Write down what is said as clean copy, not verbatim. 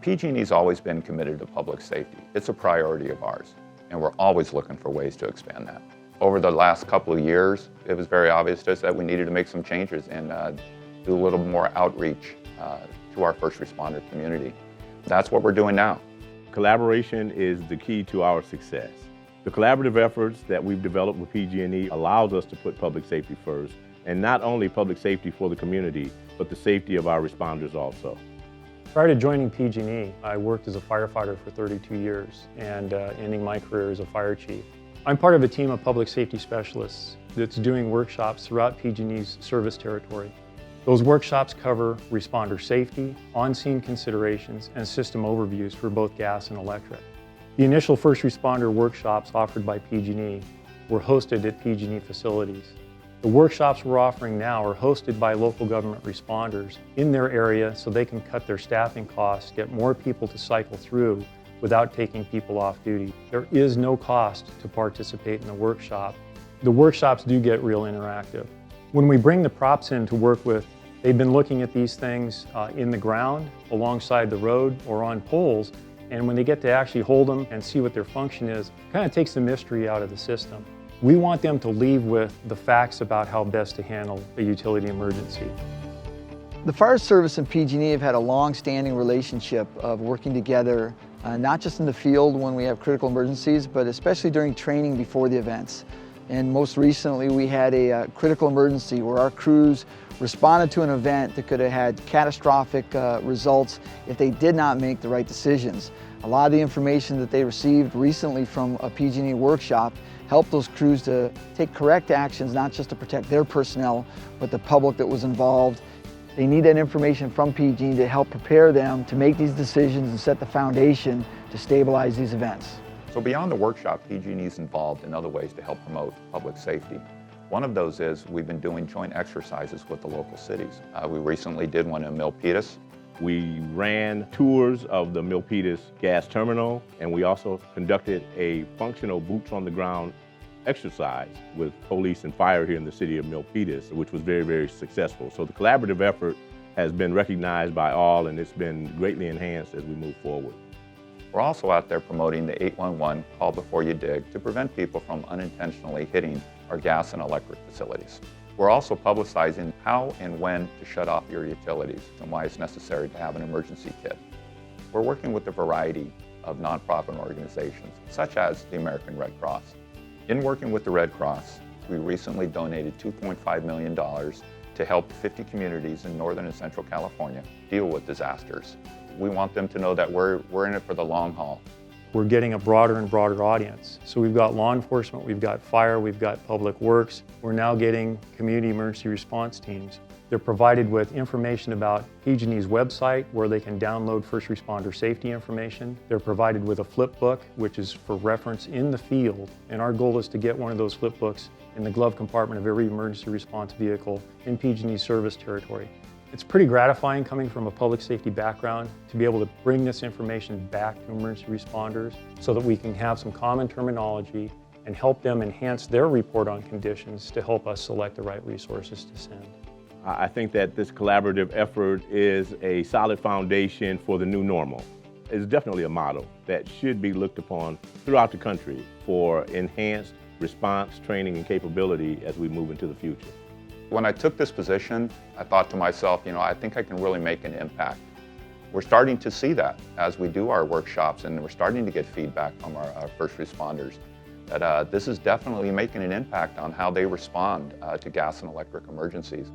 PG&E's always been committed to public safety. It's a priority of ours, and we're always looking for ways to expand that. Over the last couple of years, it was very obvious to us that we needed to make some changes and do a little more outreach to our first responder community. That's what we're doing now. Collaboration is the key to our success. The collaborative efforts that we've developed with PG&E allows us to put public safety first, and not only public safety for the community, but the safety of our responders also. Prior to joining PG&E, I worked as a firefighter for 32 years and ending my career as a fire chief. I'm part of a team of public safety specialists that's doing workshops throughout PG&E's service territory. Those workshops cover responder safety, on-scene considerations, and system overviews for both gas and electric. The initial first responder workshops offered by PG&E were hosted at PG&E facilities. The workshops we're offering now are hosted by local government responders in their area so they can cut their staffing costs, get more people to cycle through without taking people off duty. There is no cost to participate in the workshop. The workshops do get real interactive. When we bring the props in to work with, they've been looking at these things in the ground, alongside the road, or on poles, and when they get to actually hold them and see what their function is, it kind of takes the mystery out of the system. We want them to leave with the facts about how best to handle a utility emergency. The fire service and PG&E have had a long-standing relationship of working together, not just in the field when we have critical emergencies, but especially during training before the events. And most recently, we had a critical emergency where our crews responded to an event that could have had catastrophic results if they did not make the right decisions. A lot of the information that they received recently from a PG&E workshop helped those crews to take correct actions, not just to protect their personnel, but the public that was involved. They need that information from PG&E to help prepare them to make these decisions and set the foundation to stabilize these events. So beyond the workshop, PG&E is involved in other ways to help promote public safety. One of those is we've been doing joint exercises with the local cities. We recently did one in Milpitas. We ran tours of the Milpitas gas terminal, and we also conducted a functional boots-on-the-ground exercise with police and fire here in the city of Milpitas, which was very, very successful. So the collaborative effort has been recognized by all, and it's been greatly enhanced as we move forward. We're also out there promoting the 811 call before you dig to prevent people from unintentionally hitting our gas and electric facilities. We're also publicizing how and when to shut off your utilities and why it's necessary to have an emergency kit. We're working with a variety of nonprofit organizations, such as the American Red Cross. In working with the Red Cross, we recently donated $2.5 million to help 50 communities in Northern and Central California deal with disasters. We want them to know that we're in it for the long haul. We're getting a broader and broader audience. So we've got law enforcement, we've got fire, we've got public works. We're now getting community emergency response teams. They're provided with information about PG&E's website where they can download first responder safety information. They're provided with a flip book, which is for reference in the field. And our goal is to get one of those flip books in the glove compartment of every emergency response vehicle in PG&E's service territory. It's pretty gratifying coming from a public safety background to be able to bring this information back to emergency responders so that we can have some common terminology and help them enhance their report on conditions to help us select the right resources to send. I think that this collaborative effort is a solid foundation for the new normal. It's definitely a model that should be looked upon throughout the country for enhanced response, training, and capability as we move into the future. When I took this position, I thought to myself, I think I can really make an impact. We're starting to see that as we do our workshops, and we're starting to get feedback from our first responders that this is definitely making an impact on how they respond to gas and electric emergencies.